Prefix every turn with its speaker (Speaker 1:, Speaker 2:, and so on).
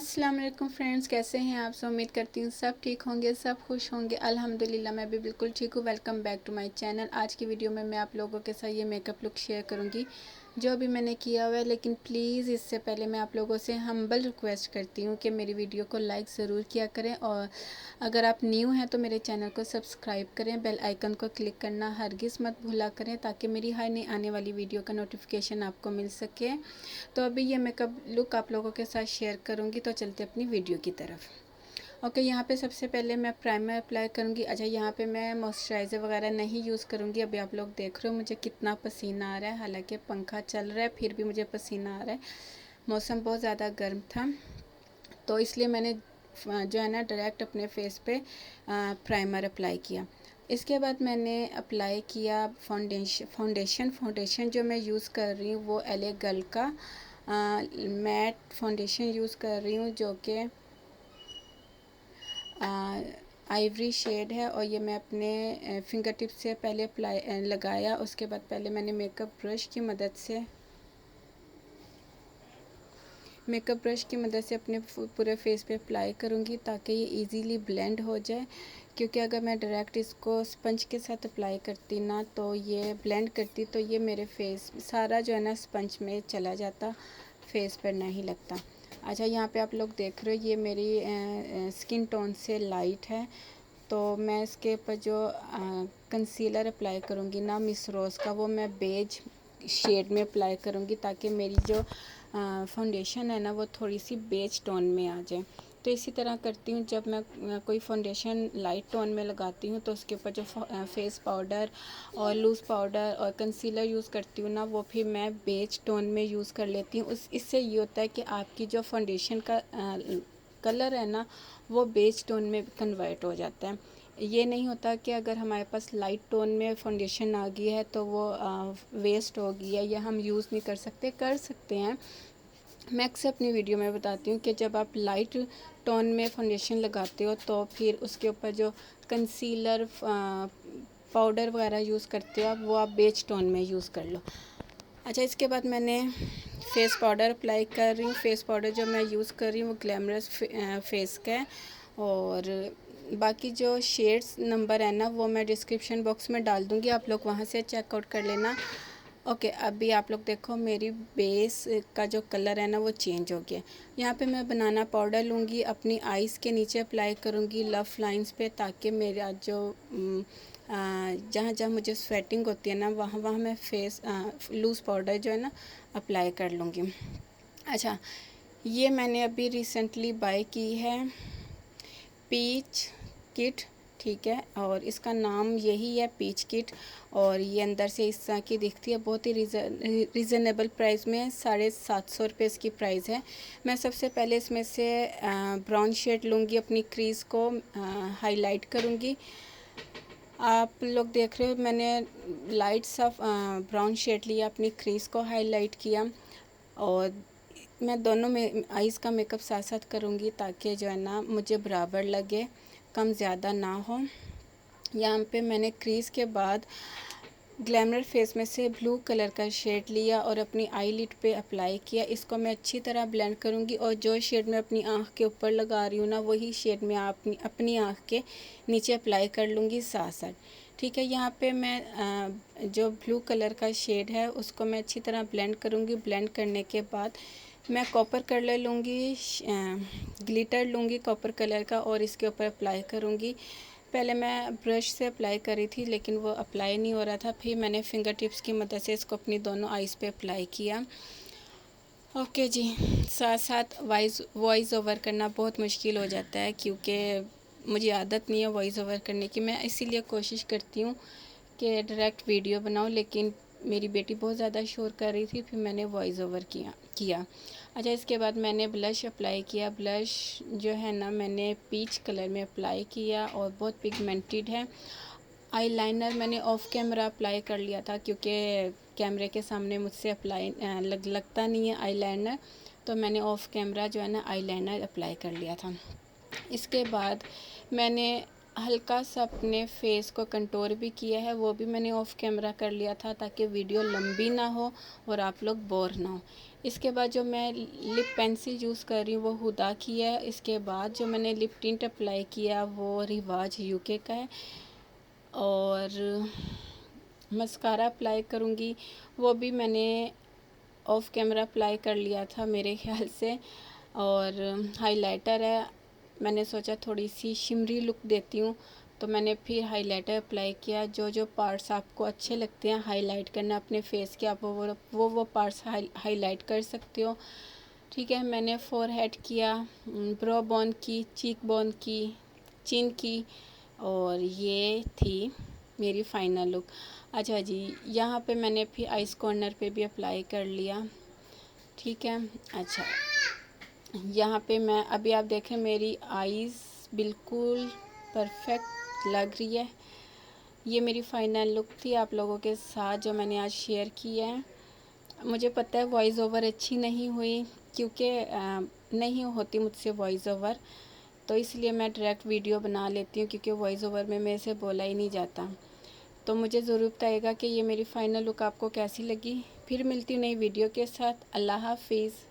Speaker 1: अस्सलाम वालेकुम फ्रेंड्स, कैसे हैं आप सब। उम्मीद करती हूँ सब ठीक होंगे, सब खुश होंगे। अल्हम्दुलिल्लाह मैं भी बिल्कुल ठीक हूँ। Welcome back to my channel. आज की वीडियो में मैं आप लोगों के साथ ये मेकअप लुक शेयर करूँगी जो अभी मैंने किया हुआ है। लेकिन प्लीज़ इससे पहले मैं आप लोगों से हम्बल रिक्वेस्ट करती हूँ कि मेरी वीडियो को लाइक ज़रूर किया करें, और अगर आप न्यू हैं तो मेरे चैनल को सब्सक्राइब करें। बेल आइकन को क्लिक करना हरगिज़ मत भूला करें, ताकि मेरी हर नई आने वाली वीडियो का नोटिफिकेशन आपको मिल सके। तो अभी ये मेकअप लुक आप लोगों के साथ शेयर करूँगी, तो चलते अपनी वीडियो की तरफ। ओके, यहाँ पे सबसे पहले मैं प्राइमर अप्लाई करूँगी। अच्छा, यहाँ पे मैं मॉइस्चराइज़र वगैरह नहीं यूज़ करूँगी। अभी आप लोग देख रहे हो मुझे कितना पसीना आ रहा है, हालांकि पंखा चल रहा है फिर भी मुझे पसीना आ रहा है। मौसम बहुत ज़्यादा गर्म था, तो इसलिए मैंने जो है ना डायरेक्ट अपने फेस पे प्राइमर अप्लाई किया। इसके बाद मैंने अप्लाई किया फाउंडेशन जो मैं यूज़ कर रही हूँ वो LA गर्ल का मैट फाउंडेशन यूज़ कर रही हूँ, जो कि आइवरी शेड है। और ये मैं अपने फिंगर टिप से पहले अप्लाई लगाया। उसके बाद पहले मैंने मेकअप ब्रश की मदद से अपने पूरे फेस पे अप्लाई करूँगी, ताकि ये इजीली ब्लेंड हो जाए। क्योंकि अगर मैं डायरेक्ट इसको स्पंज के साथ अप्लाई करती ना, तो ये ब्लेंड करती तो ये मेरे फेस सारा जो है ना स्पंज में चला जाता, फेस पर नहीं लगता। अच्छा, यहाँ पे आप लोग देख रहे हो ये मेरी स्किन टोन से लाइट है, तो मैं इसके ऊपर जो कंसीलर अप्लाई करूँगी ना मिस रोज़ का, वो मैं बेज शेड में अप्लाई करूँगी, ताकि मेरी जो फाउंडेशन है ना वो थोड़ी सी बेज टोन में आ जाए। तो इसी तरह करती हूँ, जब मैं कोई फाउंडेशन लाइट टोन में लगाती हूँ तो उसके ऊपर जो फेस पाउडर और लूज़ पाउडर और कंसीलर यूज़ करती हूँ ना, वो फिर मैं बेज टोन में यूज़ कर लेती हूँ। इससे ये होता है कि आपकी जो फाउंडेशन का कलर है ना वो बेज टोन में कन्वर्ट हो जाता है। ये नहीं होता कि अगर हमारे पास लाइट टोन में फाउंडेशन आ गई है तो वो वेस्ट हो गई है या हम यूज़ नहीं कर सकते हैं। मैं अक्सर अपनी वीडियो में बताती हूँ कि जब आप लाइट टोन में फाउंडेशन लगाते हो तो फिर उसके ऊपर जो कंसीलर पाउडर वगैरह यूज़ करते हो आप, वो आप बेज टोन में यूज़ कर लो। अच्छा, इसके बाद मैंने फेस पाउडर अप्लाई कर रही हूँ। फेस पाउडर जो मैं यूज़ कर रही हूँ वो ग्लैमरस फेस का है, और बाकी जो शेड्स नंबर है ना वो मैं डिस्क्रिप्शन बॉक्स में डाल दूँगी, आप लोग वहाँ से चेकआउट कर लेना। ओके, अभी आप लोग देखो मेरी बेस का जो कलर है ना वो चेंज हो गया। यहाँ पे मैं बनाना पाउडर लूँगी, अपनी आइज़ के नीचे अप्लाई करूँगी लफ लाइंस पे, ताकि मेरा जो जहाँ जहाँ मुझे स्वेटिंग होती है ना वहाँ वहाँ मैं फेस लूज़ पाउडर जो है ना अप्लाई कर लूँगी। अच्छा, ये मैंने अभी रिसेंटली बाय की है पीच किट, ठीक है, और इसका नाम यही है पीच किट। और ये अंदर से इस तरह की दिखती है, बहुत ही रीज़नेबल प्राइस में, 750 रुपये इसकी प्राइस है। मैं सबसे पहले इसमें से ब्राउन शेड लूँगी, अपनी क्रीज़ को हाईलाइट करूँगी। आप लोग देख रहे हो मैंने लाइट सा ब्राउन शेड लिया, अपनी क्रीज़ को हाईलाइट किया। और मैं दोनों में आइज़ का मेकअप साथ साथ करूँगी, ताकि जो है ना मुझे बराबर लगे, कम ज़्यादा ना हो। यहाँ पे मैंने क्रीज़ के बाद ग्लैमर फेस में से ब्लू कलर का शेड लिया और अपनी आई लिड पे अप्लाई किया। इसको मैं अच्छी तरह ब्लेंड करूँगी, और जो शेड मैं अपनी आँख के ऊपर लगा रही हूँ ना वही शेड मैं अपनी आँख के नीचे अप्लाई कर लूँगी साथ साथ, ठीक है। यहाँ पे मैं जो ब्लू कलर का शेड है उसको मैं अच्छी तरह ब्लेंड करूँगी। ब्लेंड करने के बाद मैं कॉपर कलर लूँगी, ग्लिटर लूँगी कॉपर कलर का, और इसके ऊपर अप्लाई करूँगी। पहले मैं ब्रश से अप्लाई करी थी लेकिन वो अप्लाई नहीं हो रहा था, फिर मैंने फिंगर टिप्स की मदद से इसको अपनी दोनों आइज़ पे अप्लाई किया। ओके जी, साथ साथ वॉइस ओवर करना बहुत मुश्किल हो जाता है, क्योंकि मुझे आदत नहीं है वॉइस ओवर करने की। मैं इसीलिए कोशिश करती हूँ कि डायरेक्ट वीडियो बनाऊँ, लेकिन मेरी बेटी बहुत ज़्यादा शोर कर रही थी, फिर मैंने वॉइस ओवर किया। अच्छा, इसके बाद मैंने ब्लश अप्लाई किया। ब्लश जो है ना मैंने पीच कलर में अप्लाई किया और बहुत पिगमेंटेड है। आईलाइनर मैंने ऑफ कैमरा अप्लाई कर लिया था, क्योंकि कैमरे के सामने मुझसे अप्लाई लगता नहीं है आईलाइनर, तो मैंने ऑफ कैमरा जो है ना आईलाइनर अप्लाई कर लिया था। इसके बाद मैंने हल्का सा अपने फेस को कंटूर भी किया है, वो भी मैंने ऑफ कैमरा कर लिया था ताकि वीडियो लंबी ना हो और आप लोग बोर ना हो। इसके बाद जो मैं लिप पेंसिल यूज़ कर रही हूँ वो हुदा की है। इसके बाद जो मैंने लिप टिंट अप्लाई किया वो रिवाज यूके का है। और मस्कारा अप्लाई करूँगी, वो भी मैंने ऑफ कैमरा अप्लाई कर लिया था मेरे ख्याल से। और हाइलाइटर है, मैंने सोचा थोड़ी सी शिमरी लुक देती हूँ तो मैंने फिर हाइलाइटर अप्लाई किया। जो पार्ट्स आपको अच्छे लगते हैं हाईलाइट करना अपने फेस के, आप वो पार्ट्स हाईलाइट कर सकते हो। ठीक है, मैंने फोरहेड किया, ब्रो बोन की, चीक बोन की, चिन की, और ये थी मेरी फाइनल लुक। अच्छा जी, यहाँ पे मैंने फिर आइस कॉर्नर पे भी अप्लाई कर लिया। ठीक है, अच्छा यहाँ पे मैं अभी आप देखें मेरी आईज़ बिल्कुल परफेक्ट लग रही है। ये मेरी फ़ाइनल लुक थी आप लोगों के साथ जो मैंने आज शेयर की है। मुझे पता है वॉइस ओवर अच्छी नहीं हुई क्योंकि नहीं होती मुझसे वॉइस ओवर, तो इसलिए मैं डायरेक्ट वीडियो बना लेती हूँ क्योंकि वॉइस ओवर में मेरे से बोला ही नहीं जाता। तो मुझे ज़रूर बताइएगा कि ये मेरी फ़ाइनल लुक आपको कैसी लगी। फिर मिलती हूँ नई वीडियो के साथ। अल्लाह हाफिज़।